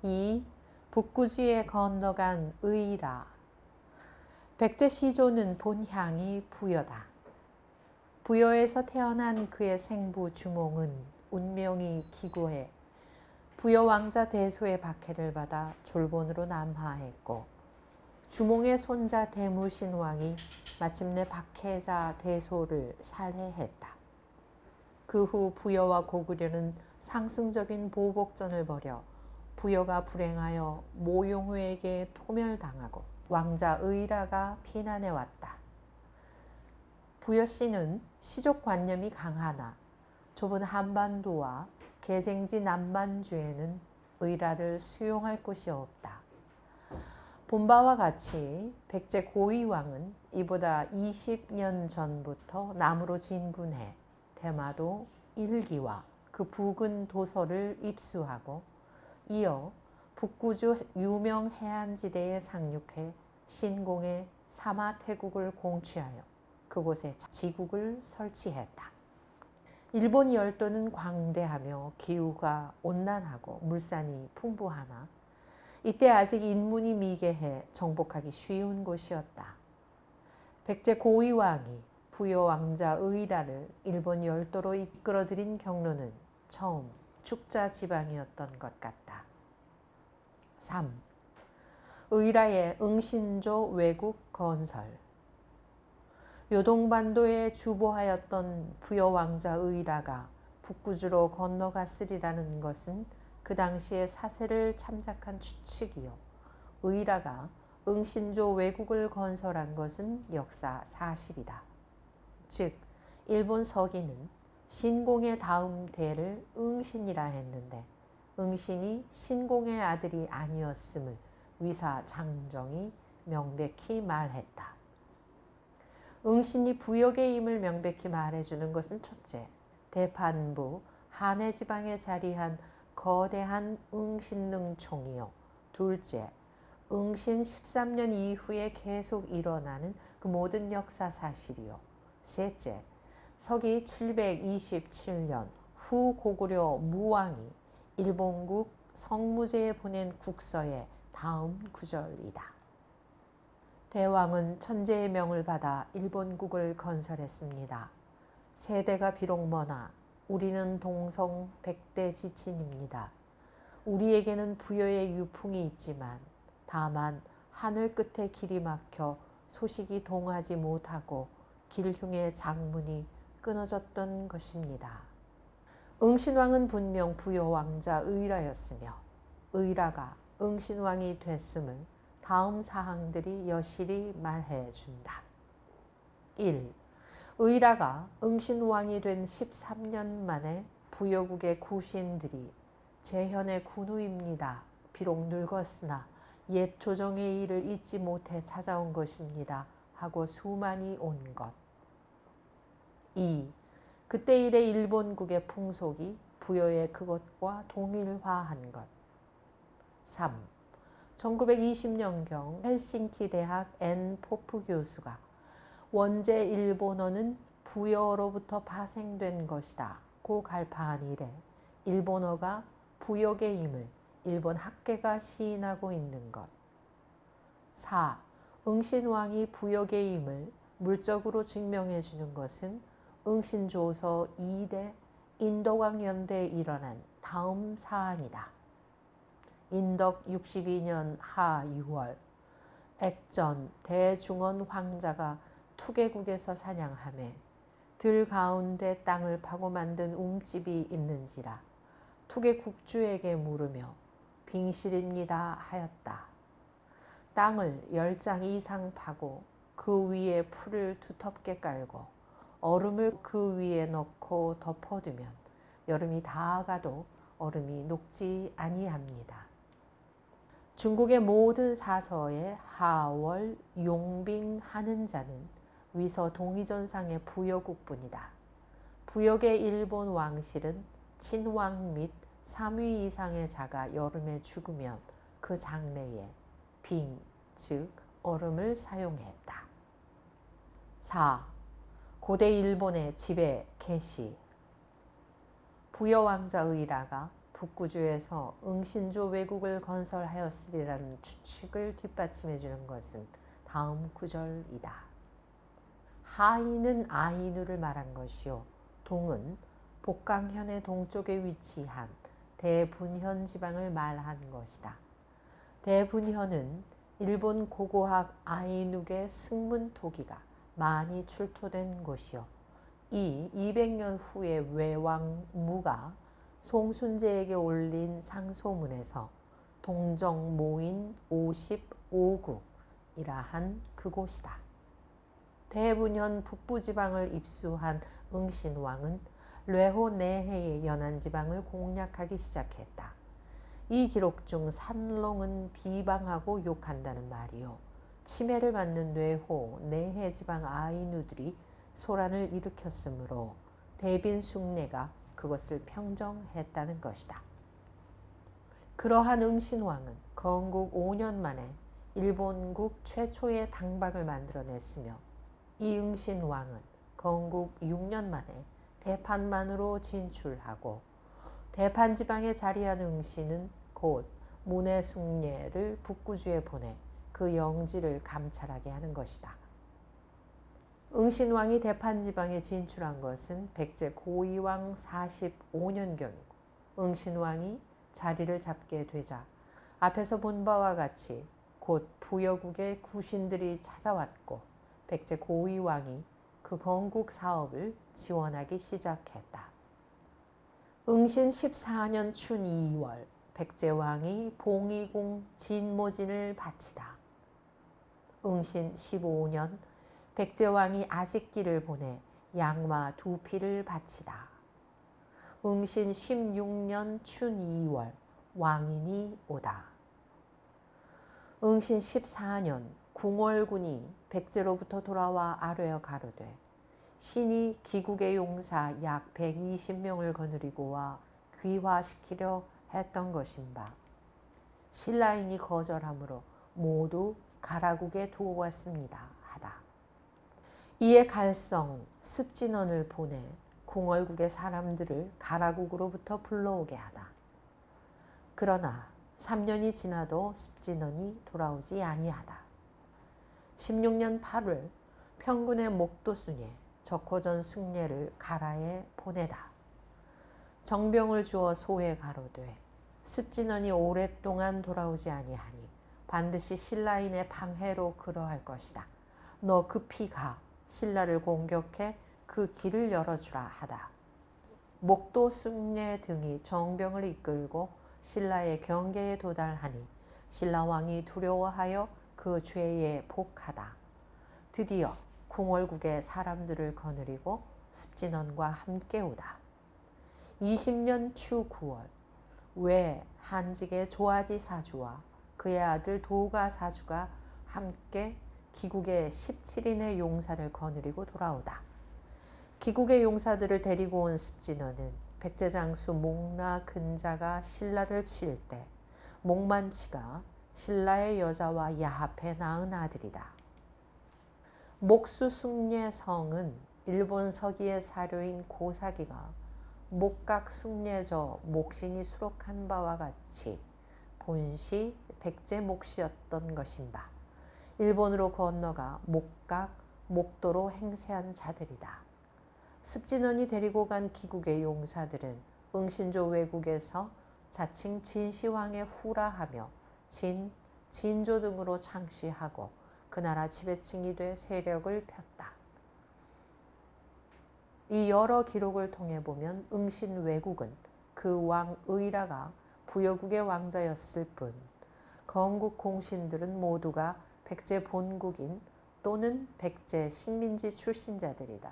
2. 북구지에 건너간 의라. 백제 시조는 본향이 부여다. 부여에서 태어난 그의 생부 주몽은 운명이 기구해 부여 왕자 대소의 박해를 받아 졸본으로 남하했고, 주몽의 손자 대무신왕이 마침내 박해자 대소를 살해했다. 그 후 부여와 고구려는 상승적인 보복전을 벌여 부여가 불행하여 모용우에게 토멸당하고 왕자 의라가 피난해왔다. 부여씨는 시족관념이 강하나 좁은 한반도와 개생지 남만주에는 의라를 수용할 곳이 없다. 본바와 같이 백제 고위왕은 이보다 20년 전부터 남으로 진군해 대마도 일기와 그 부근 도서를 입수하고 이어 북구주 유명 해안지대에 상륙해 신공의 사마태국을 공취하여 그곳에 지국을 설치했다. 일본 열도는 광대하며 기후가 온난하고 물산이 풍부하나 이때 아직 인문이 미개해 정복하기 쉬운 곳이었다. 백제 고위왕이 부여 왕자 의라를 일본 열도로 이끌어들인 경로는 처음 축자 지방이었던 것 같다. 3. 의라의 응신조 외국 건설. 요동반도에 주보하였던 부여 왕자 의라가 북구주로 건너갔으리라는 것은 그 당시의 사세를 참작한 추측이요, 의라가 응신조 외국을 건설한 것은 역사 사실이다. 즉 일본 서기는 신공의 다음 대를 응신이라 했는데 응신이 신공의 아들이 아니었음을 위사 장정이 명백히 말했다. 응신이 부역의 임을 명백히 말해주는 것은 첫째, 대판부 한해 지방에 자리한 거대한 응신능총이요, 둘째, 응신 13년 이후에 계속 일어나는 그 모든 역사 사실이요, 셋째, 서기 727년 후 고구려 무왕이 일본국 성무제에 보낸 국서의 다음 구절이다. 대왕은 천재의 명을 받아 일본국을 건설했습니다. 세대가 비록 머나 우리는 동성 백대 지친입니다. 우리에게는 부여의 유풍이 있지만 다만 하늘 끝에 길이 막혀 소식이 동하지 못하고 길흉의 장문이 끊어졌던 것입니다. 응신왕은 분명 부여 왕자 의라였으며 의라가 응신왕이 됐음을 다음 사항들이 여실히 말해준다. 1. 의라가 응신왕이 된 13년 만에 부여국의 구신들이 재현의 군우입니다. 비록 늙었으나 옛 조정의 일을 잊지 못해 찾아온 것입니다. 하고 수만이 온 것. 2. 그때 일의 일본국의 풍속이 부여의 그것과 동일화한 것. 3. 1920년경 헬싱키 대학 N. 포프 교수가 원제 일본어는 부여로부터 파생된 것이다 고 갈파한 이래 일본어가 부역의 임을 일본 학계가 시인하고 있는 것. 4. 응신왕이 부역의 임을 물적으로 증명해 주는 것은 응신조서 2대 인덕왕연대에 일어난 다음 사안이다. 인덕 62년 하 6월 액전 대중원 황자가 투계국에서 사냥하매 들 가운데 땅을 파고 만든 움집이 있는지라 투계 국주에게 물으며 빙실입니다 하였다. 땅을 10장 이상 파고 그 위에 풀을 두텁게 깔고 얼음을 그 위에 넣고 덮어두면 여름이 다 가도 얼음이 녹지 아니합니다. 중국의 모든 사서에 하월 용빙하는 자는 위서 동의전상의 부여국뿐이다. 부역의 일본 왕실은 친왕 및 3위 이상의 자가 여름에 죽으면 그 장래에 빙, 즉 얼음을 사용했다. 4. 고대 일본의 지배 개시. 부여 왕자 의라가 북구주에서 응신조 왜국을 건설하였으리라는 추측을 뒷받침해 주는 것은 다음 구절이다. 하인은 아이누를 말한 것이요 동은 복강현의 동쪽에 위치한 대분현 지방을 말한 것이다. 대분현은 일본 고고학 아이누의 승문 토기가 많이 출토된 곳이요. 이 200년 후에 외왕무가 송순제에게 올린 상소문에서 동정 모인 55국이라 한 그곳이다. 대분현 북부지방을 입수한 응신왕은 뢰호 내해의 연안지방을 공략하기 시작했다. 이 기록 중 산롱은 비방하고 욕한다는 말이요. 침해를 받는 뇌호, 내해 지방 아이누들이 소란을 일으켰으므로 대빈숭례가 그것을 평정했다는 것이다. 그러한 응신왕은 건국 5년 만에 일본국 최초의 당방을 만들어냈으며 이 응신왕은 건국 6년 만에 대판만으로 진출하고 대판 지방에 자리한 응신은 곧 문해숭례를 북구주에 보내 그 영지를 감찰하게 하는 것이다. 응신왕이 대판 지방에 진출한 것은 백제 고이왕 45년경이고 응신왕이 자리를 잡게 되자 앞에서 본 바와 같이 곧 부여국의 구신들이 찾아왔고 백제 고이왕이 그 건국 사업을 지원하기 시작했다. 응신 14년 춘 2월 백제왕이 봉이궁 진모진을 바치다. 응신 15년 백제왕이 아직기를 보내 양마 2피를 바치다. 응신 16년 춘 2월 왕인이 오다. 응신 14년 궁월군이 백제로부터 돌아와 아뢰어 가로되 신이 기국의 용사 약 120명을 거느리고 와 귀화시키려 했던 것인바 신라인이 거절하므로 모두 가라국에 두고 갔습니다 하다. 이에 갈성 습진원을 보내 궁월국의 사람들을 가라국으로부터 불러오게 하다. 그러나 3년이 지나도 습진원이 돌아오지 아니하다. 16년 8월 평군의 목도순에 적호전 숭례를 가라에 보내다. 정병을 주어 소에 가로되 습진원이 오랫동안 돌아오지 아니하니 반드시 신라인의 방해로 그러할 것이다. 너 급히 가 신라를 공격해 그 길을 열어주라 하다. 목도숭례 등이 정병을 이끌고 신라의 경계에 도달하니 신라왕이 두려워하여 그 죄에 복하다. 드디어 궁월국의 사람들을 거느리고 습진원과 함께 오다. 20년 추 9월 외 한직의 조아지 사주와 그의 아들 도가 사주가 함께 기국의 17인의 용사를 거느리고 돌아오다. 기국의 용사들을 데리고 온 습진원은 백제장수 목라 근자가 신라를 칠 때 목만치가 신라의 여자와 야합해 낳은 아들이다. 목수숭례성은 일본 서기의 사료인 고사기가 목각숭례저 목신이 수록한 바와 같이 본시 백제 목시였던 것인바 일본으로 건너가 목각, 목도로 행세한 자들이다. 습진원이 데리고 간 기국의 용사들은 응신조 왜국에서 자칭 진시황의 후라하며 진조 등으로 창시하고 그 나라 지배층이 돼 세력을 폈다. 이 여러 기록을 통해 보면 응신 왜국은 그 왕 의라가 부여국의 왕자였을 뿐 건국 공신들은 모두가 백제 본국인 또는 백제 식민지 출신자들이다.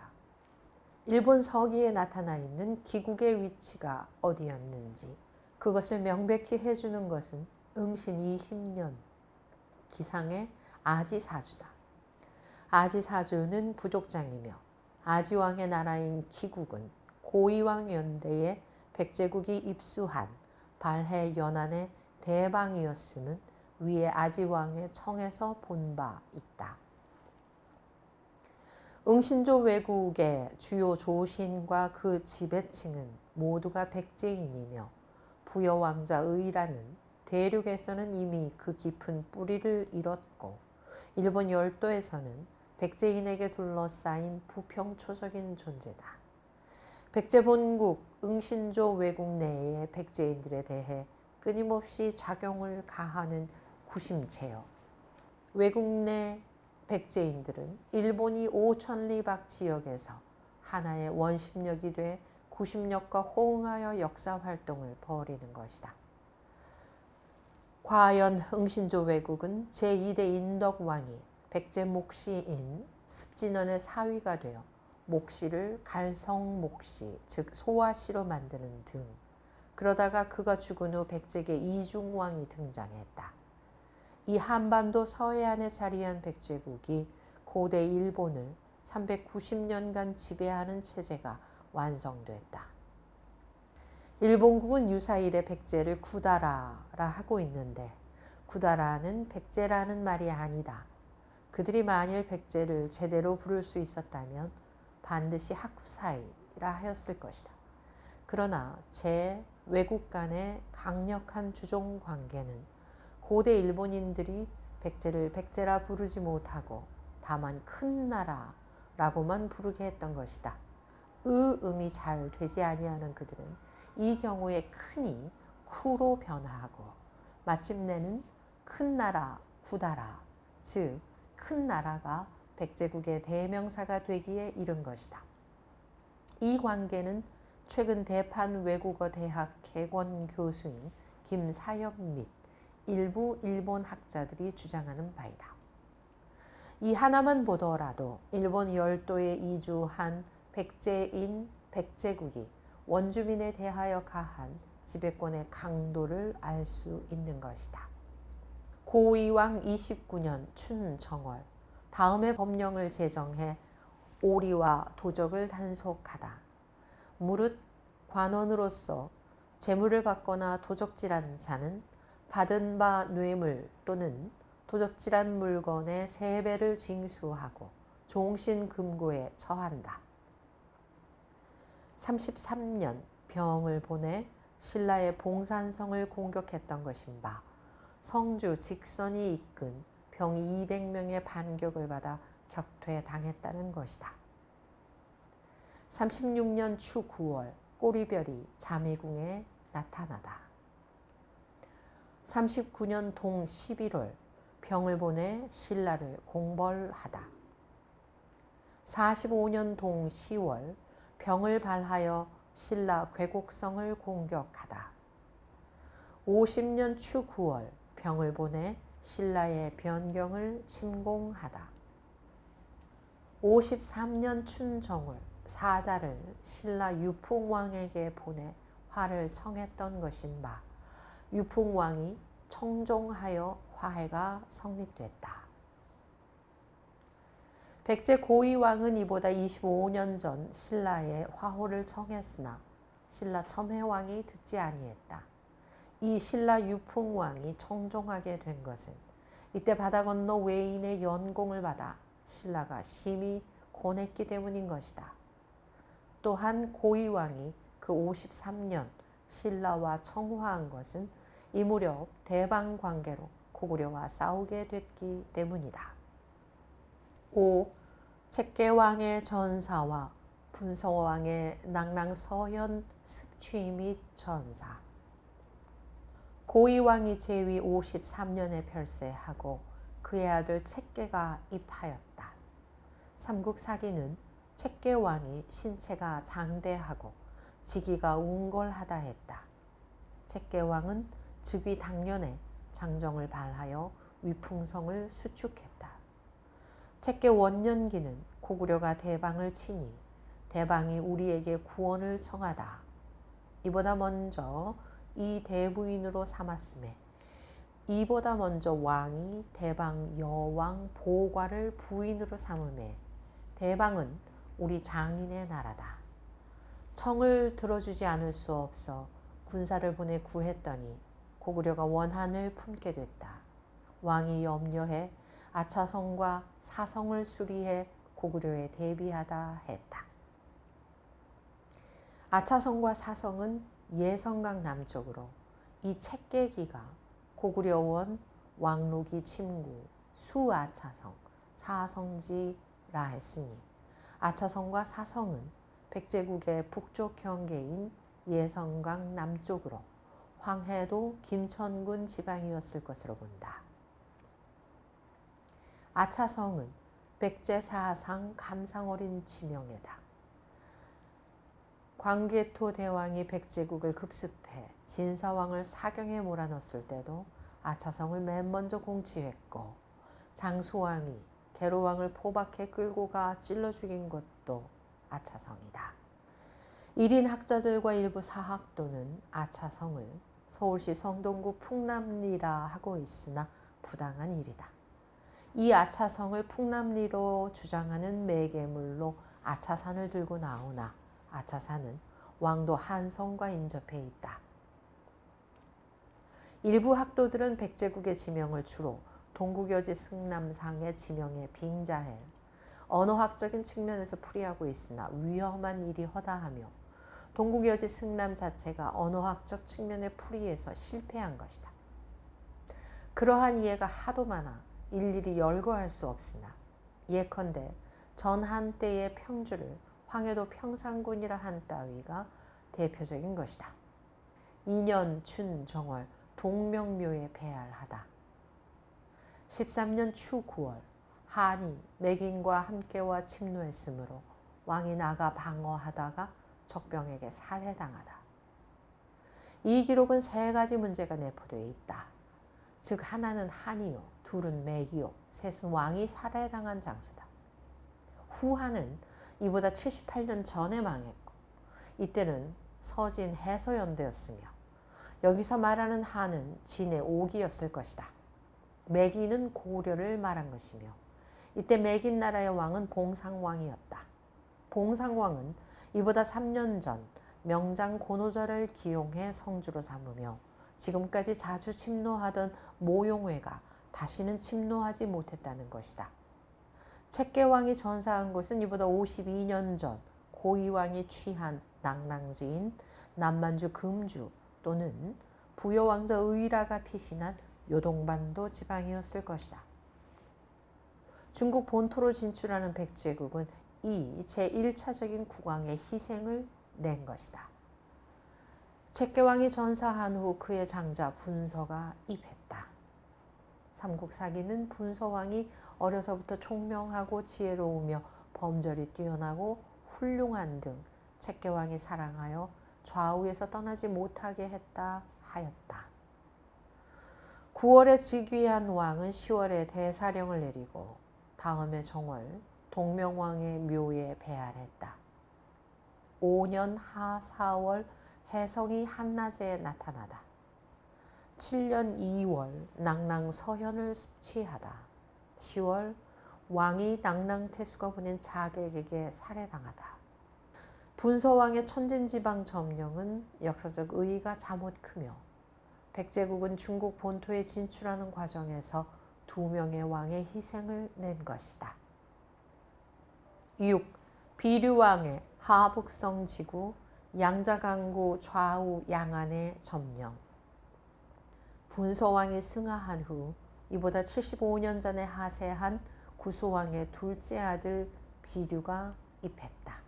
일본 서기에 나타나 있는 기국의 위치가 어디였는지 그것을 명백히 해주는 것은 응신 20년 기상의 아지사주다. 아지사주는 부족장이며 아지왕의 나라인 기국은 고이왕 연대에 백제국이 입수한 발해 연안의 대방이었음은 위에 아지왕의 청에서 본 바 있다. 응신조 왜국의 주요 조신과 그 지배층은 모두가 백제인이며 부여왕자 의라는 대륙에서는 이미 그 깊은 뿌리를 잃었고 일본 열도에서는 백제인에게 둘러싸인 부평초적인 존재다. 백제 본국 응신조 왜국 내의 백제인들에 대해 끊임없이 작용을 가하는 구심체요. 왜국 내 백제인들은 일본이 오천리 밖 지역에서 하나의 원심력이 돼 구심력과 호응하여 역사활동을 벌이는 것이다. 과연 응신조 왜국은 제2대 인덕왕이 백제 목시인 습진원의 사위가 되어 목시를 갈성목시, 즉 소화시로 만드는 등 그러다가 그가 죽은 후 백제계 이중왕이 등장했다. 이 한반도 서해안에 자리한 백제국이 고대 일본을 390년간 지배하는 체제가 완성됐다. 일본국은 유사일에 백제를 구다라라 하고 있는데 구다라는 백제라는 말이 아니다. 그들이 만일 백제를 제대로 부를 수 있었다면 반드시 하쿠사이라 하였을 것이다. 그러나 외국 간의 강력한 주종 관계는 고대 일본인들이 백제를 백제라 부르지 못하고 다만 큰 나라라고만 부르게 했던 것이다. 음이 잘 되지 아니하는 그들은 이 경우에 큰이 쿠로 변화하고 마침내는 큰 나라 구다라, 즉 큰 나라가 백제국의 대명사가 되기에 이른 것이다. 이 관계는 최근 대판 외국어 대학 개원 교수인 김사엽 및 일부 일본 학자들이 주장하는 바이다. 이 하나만 보더라도 일본 열도에 이주한 백제인 백제국이 원주민에 대하여 가한 지배권의 강도를 알 수 있는 것이다. 고의왕 29년 춘정월 다음의 법령을 제정해 오리와 도적을 단속하다. 무릇 관원으로서 재물을 받거나 도적질한 자는 받은 바 뇌물 또는 도적질한 물건의 3배를 징수하고 종신금고에 처한다. 33년 병을 보내 신라의 봉산성을 공격했던 것인 바 성주 직선이 이끈 병 200명의 반격을 받아 격퇴당했다는 것이다. 36년 추 9월 꼬리별이 자매궁에 나타나다. 39년 동 11월 병을 보내 신라를 공벌하다. 45년 동 10월 병을 발하여 신라 괴곡성을 공격하다. 50년 추 9월 병을 보내 신라의 변경을 침공하다. 53년 춘정월 사자를 신라 유풍왕에게 보내 화를 청했던 것인 바 유풍왕이 청종하여 화해가 성립됐다. 백제 고의왕은 이보다 25년 전 신라에 화호를 청했으나 신라 첨해왕이 듣지 아니했다. 이 신라 유풍왕이 청종하게 된 것은 이때 바다 건너 외인의 연공을 받아 신라가 심히 권했기 때문인 것이다. 또한 고의왕이 그 53년 신라와 청화한 것은 이 무렵 대방 관계로 고구려와 싸우게 됐기 때문이다. 5. 책계왕의 전사와 분서왕의 낙랑서현 습취 및 전사. 고의왕이 제위 53년에 별세하고 그의 아들 책계가 입하였다. 삼국사기는 책계왕이 신체가 장대하고 지기가 웅골하다 했다. 책계왕은 즉위 당년에 장정을 발하여 위풍성을 수축했다. 책계 원년기는 고구려가 대방을 치니 대방이 우리에게 구원을 청하다. 이보다 먼저 이 대부인으로 삼았음에 이보다 먼저 왕이 대방 여왕 보과를 부인으로 삼음에 대방은 우리 장인의 나라다. 청을 들어주지 않을 수 없어 군사를 보내 구했더니 고구려가 원한을 품게 됐다. 왕이 염려해 아차성과 사성을 수리해 고구려에 대비하다 했다. 아차성과 사성은 예성강 남쪽으로 이 책계기가 고구려원 왕록이 침구 수아차성 사성지라 했으니 아차성과 사성은 백제국의 북쪽 경계인 예성강 남쪽으로 황해도 김천군 지방이었을 것으로 본다. 아차성은 백제 사상 감상어린 지명이다. 광개토 대왕이 백제국을 급습해 진사왕을 사경에 몰아넣었을 때도 아차성을 맨 먼저 공치했고, 장수왕이 계로왕을 포박해 끌고 가 찔러 죽인 것도 아차성이다. 일인 학자들과 일부 사학도는 아차성을 서울시 성동구 풍남리라 하고 있으나 부당한 일이다. 이 아차성을 풍남리로 주장하는 매개물로 아차산을 들고 나오나 아차산은 왕도 한성과 인접해 있다. 일부 학도들은 백제국의 지명을 주로 동국여지 승남상의 지명에 빙자해 언어학적인 측면에서 풀이하고 있으나 위험한 일이 허다하며 동국여지 승남 자체가 언어학적 측면의 풀이에서 실패한 것이다. 그러한 이해가 하도 많아 일일이 열거할 수 없으나 예컨대 전한 때의 평주를 황해도 평상군이라 한 따위가 대표적인 것이다. 2년 춘 정월 동명묘에 배알하다. 13년 추 9월 한이 매긴과 함께와 침노했으므로 왕이 나가 방어하다가 적병에게 살해당하다. 이 기록은 세 가지 문제가 내포되어 있다. 즉 하나는 한이요, 둘은 매기요, 셋은 왕이 살해당한 장소다. 후한은 이보다 78년 전에 망했고 이때는 서진 해서연대였으며 여기서 말하는 한은 진의 5기였을 것이다. 매기는 고려를 말한 것이며 이때 매긴 나라의 왕은 봉상왕이었다. 봉상왕은 이보다 3년 전 명장 고노절을 기용해 성주로 삼으며 지금까지 자주 침노하던 모용회가 다시는 침노하지 못했다는 것이다. 책계왕이 전사한 곳은 이보다 52년 전 고이왕이 취한 낙랑지인 남만주 금주 또는 부여왕자 의라가 피신한 요동반도 지방이었을 것이다. 중국 본토로 진출하는 백제국은 이 제1차적인 국왕의 희생을 낸 것이다. 책계왕이 전사한 후 그의 장자 분서가 입했다. 삼국사기는 분서왕이 어려서부터 총명하고 지혜로우며 범절이 뛰어나고 훌륭한 등 책계왕이 사랑하여 좌우에서 떠나지 못하게 했다 하였다. 9월에 즉위한 왕은 10월에 대사령을 내리고 다음해 정월 동명왕의 묘에 배알했다. 5년 하 4월 해성이 한낮에 나타나다. 7년 2월 낙랑 서현을 습취하다. 10월 왕이 낙랑태수가 보낸 자객에게 살해당하다. 분서왕의 천진지방 점령은 역사적 의의가 잠옷 크며 백제국은 중국 본토에 진출하는 과정에서 2명의 왕의 희생을 낸 것이다. 6. 비류왕의 하북성 지구 양자강구 좌우 양안의 점령. 분서왕이 승하한 후 이보다 75년 전에 하세한 구소왕의 둘째 아들 비류가 입했다.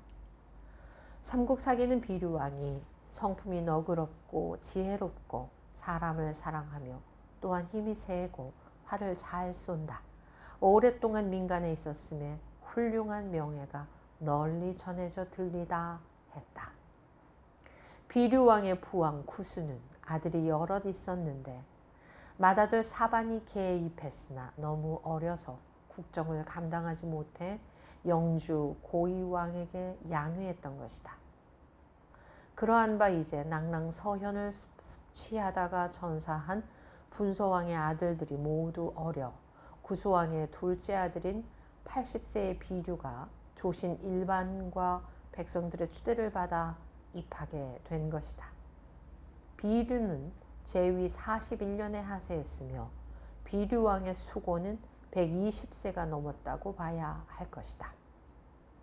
삼국사기는 비류왕이 성품이 너그럽고 지혜롭고 사람을 사랑하며 또한 힘이 세고 활을 잘 쏜다. 오랫동안 민간에 있었음에 훌륭한 명예가 널리 전해져 들리다 했다. 비류왕의 부왕 구수는 아들이 여럿 있었는데 맏아들 사반이 개입했으나 너무 어려서 국정을 감당하지 못해 영주 고이왕에게 양위했던 것이다. 그러한 바 이제 낙랑 서현을 습취하다가 전사한 분서왕의 아들들이 모두 어려 구소왕의 둘째 아들인 80세의 비류가 조신 일반과 백성들의 추대를 받아 입하게 된 것이다. 비류는 제위 41년에 하세했으며 비류왕의 수고는 120세가 넘었다고 봐야 할 것이다.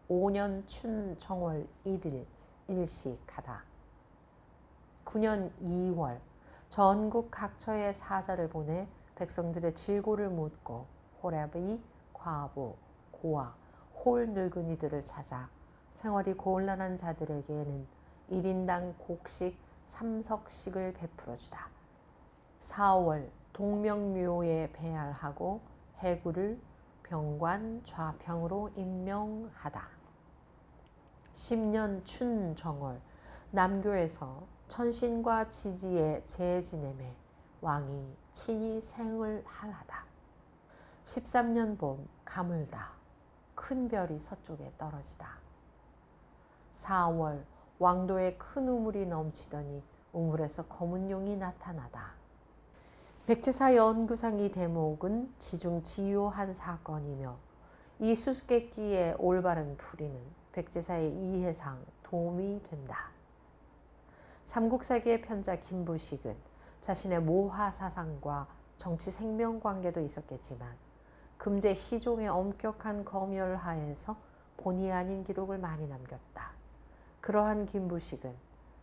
5년 춘 정월 1일 일식하다. 9년 2월 전국 각처에 사자를 보내 백성들의 질고를 묻고 호렙의 과부, 고아, 홀 늙은이들을 찾아 생활이 곤란한 자들에게는 1인당 곡식 3석씩을 베풀어주다. 4월 동명묘에 배알하고 해구를 병관 좌평으로 임명하다. 10년 춘정월 남교에서 천신과 지지의 재지냄에 왕이 친히 생을 할하다. 13년 봄 가물다. 큰 별이 서쪽에 떨어지다. 4월 왕도에 큰 우물이 넘치더니 우물에서 검은 용이 나타나다. 백제사 연구상 이 대목은 지중지요한 사건이며 이 수수께끼의 올바른 풀이는 백제사의 이해상 도움이 된다. 삼국사기의 편자 김부식은 자신의 모화 사상과 정치 생명 관계도 있었겠지만 금제 희종의 엄격한 검열 하에서 본의 아닌 기록을 많이 남겼다. 그러한 김부식은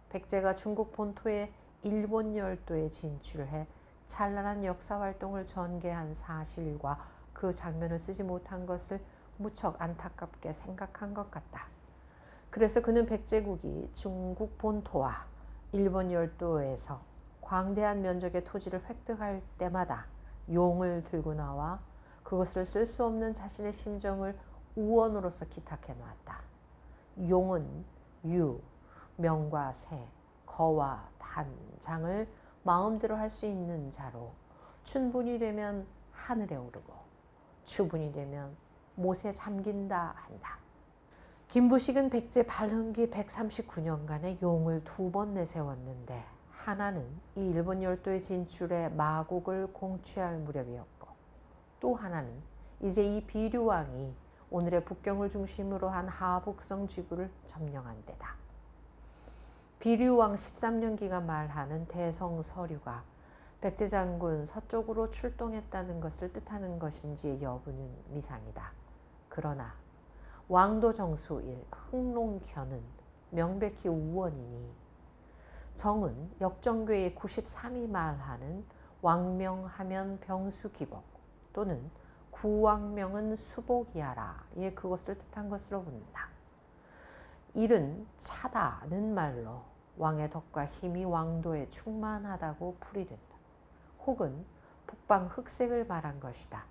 백제가 중국 본토의 일본 열도에 진출해 찬란한 역사활동을 전개한 사실과 그 장면을 쓰지 못한 것을 무척 안타깝게 생각한 것 같다. 그래서 그는 백제국이 중국 본토와 일본 열도에서 광대한 면적의 토지를 획득할 때마다 용을 들고 나와 그것을 쓸 수 없는 자신의 심정을 우원으로서 기탁해 놓았다. 용은 유, 명과 새, 거와 단, 장을 마음대로 할 수 있는 자로 춘분이 되면 하늘에 오르고 추분이 되면 못에 잠긴다 한다. 김부식은 백제 발흥기 139년간의 용을 2번 내세웠는데 하나는 이 일본 열도에 진출해 마국을 공취할 무렵이었고 또 하나는 이제 이 비류왕이 오늘의 북경을 중심으로 한 하북성 지구를 점령한 때다. 비류왕 13년기가 말하는 대성서류가 백제장군 서쪽으로 출동했다는 것을 뜻하는 것인지의 여부는 미상이다. 그러나 왕도 정수일 흥농견은 명백히 우원이니 정은 역정괴의 93이 말하는 왕명하면 병수기복 또는 구왕명은 수복이하라의 그것을 뜻한 것으로 본다. 일은 차다는 말로 왕의 덕과 힘이 왕도에 충만하다고 풀이된다. 혹은 북방 흑색을 말한 것이다.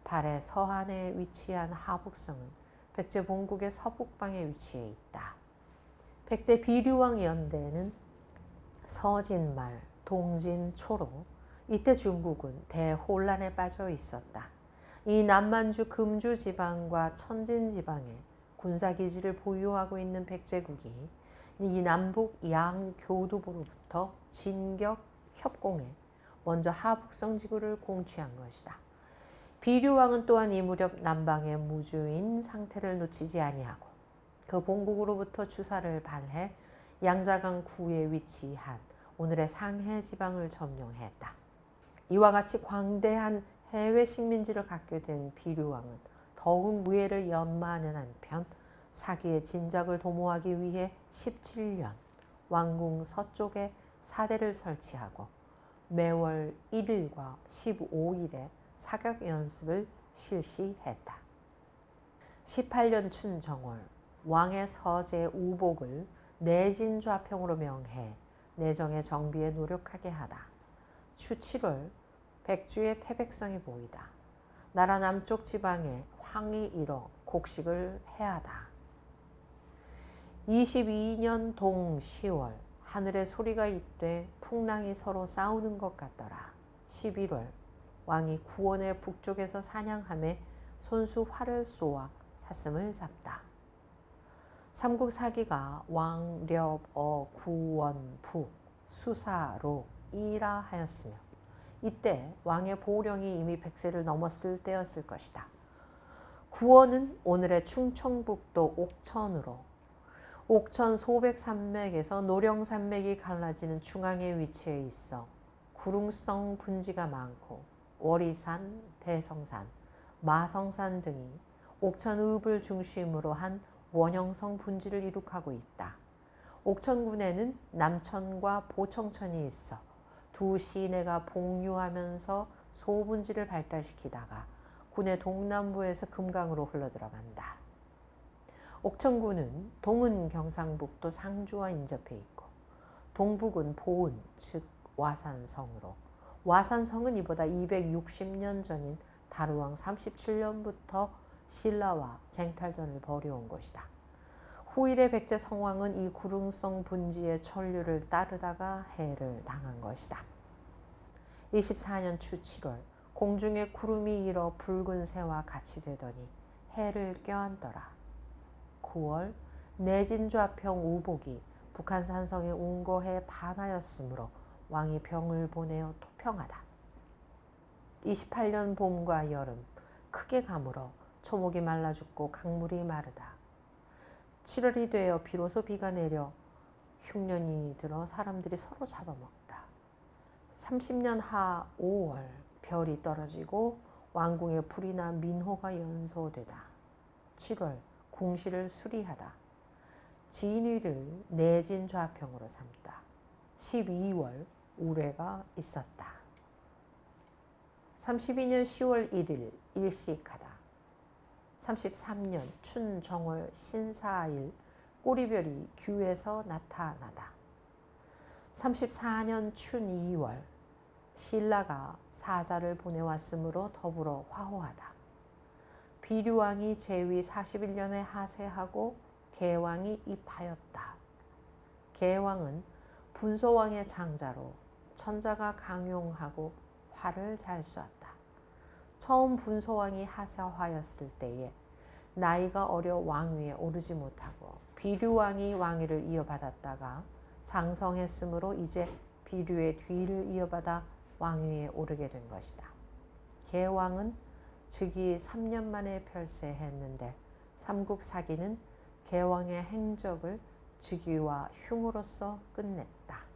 발해 서한에 위치한 하북성은 백제 본국의 서북방에 위치해 있다. 백제 비류왕 연대는 서진말, 동진초로 이때 중국은 대혼란에 빠져 있었다. 이 남만주 금주 지방과 천진 지방에 군사기지를 보유하고 있는 백제국이 이 남북 양교두보로부터 진격 협공해 먼저 하북성 지구를 공취한 것이다. 비류왕은 또한 이 무렵 남방의 무주인 상태를 놓치지 아니하고 그 본국으로부터 주사를 발해 양자강 구에 위치한 오늘의 상해 지방을 점령했다. 이와 같이 광대한 해외 식민지를 갖게 된 비류왕은 더욱 무예를 연마하는 한편 사기의 진작을 도모하기 위해 17년 왕궁 서쪽에 사대를 설치하고 매월 1일과 15일에 사격 연습을 실시했다. 18년 춘정월 왕의 서재 우복을 내진 좌평으로 명해 내정의 정비에 노력하게 하다. 추 7월 백주의 태백성이 보이다. 나라 남쪽 지방에 황이 일어 곡식을 해하다. 22년 동 10월 하늘에 소리가 있되 풍랑이 서로 싸우는 것 같더라. 11월 왕이 구원의 북쪽에서 사냥함에 손수 활을 쏘아 사슴을 잡다. 삼국사기가 왕렵어 구원 북 수사로 이라 하였으며 이때 왕의 보령이 이미 100세를 넘었을 때였을 것이다. 구원은 오늘의 충청북도 옥천으로 옥천 소백산맥에서 노령산맥이 갈라지는 중앙에 위치해 있어 구릉성 분지가 많고 월이산, 대성산, 마성산 등이 옥천읍을 중심으로 한 원형성 분지를 이룩하고 있다. 옥천군에는 남천과 보청천이 있어 두 시내가 복류하면서 소분지를 발달시키다가 군의 동남부에서 금강으로 흘러들어간다. 옥천군은 동은 경상북도 상주와 인접해 있고 동북은 보은 즉 와산성으로, 와산성은 이보다 260년 전인 다루왕 37년부터 신라와 쟁탈전을 벌여온 곳이다. 후일의 백제 성왕은 이 구릉성 분지의 천류를 따르다가 해를 당한 것이다. 24년 초 7월 공중에 구름이 일어 붉은 새와 같이 되더니 해를 껴안더라. 9월 내진좌평 우복이 북한 산성에 운거해 반하였으므로 왕이 병을 보내어 토평하다. 28년 봄과 여름 크게 가물어 초목이 말라 죽고 강물이 마르다. 7월이 되어 비로소 비가 내려 흉년이 들어 사람들이 서로 잡아먹다. 30년 하 5월 별이 떨어지고 왕궁에 불이 나 민호가 연소되다. 7월 궁시를 수리하다. 진위를 내진 좌평으로 삼다. 12월 우레가 있었다. 32년 10월 1일 일식하다. 33년 춘정월 신사일 꼬리별이 규에서 나타나다. 34년 춘 2월 신라가 사자를 보내왔으므로 더불어 화호하다. 비류왕이 제위 41년에 하세하고 개왕이 입하였다. 개왕은 분소왕의 장자로 천자가 강용하고 활을 잘 쏘았다. 처음 분소왕이 하사하였을 때에 나이가 어려 왕위에 오르지 못하고 비류왕이 왕위를 이어받았다가 장성했으므로 이제 비류의 뒤를 이어받아 왕위에 오르게 된 것이다. 개왕은 즉위 3년 만에 별세했는데 삼국사기는 개왕의 행적을 즉위와 흉으로서 끝냈다.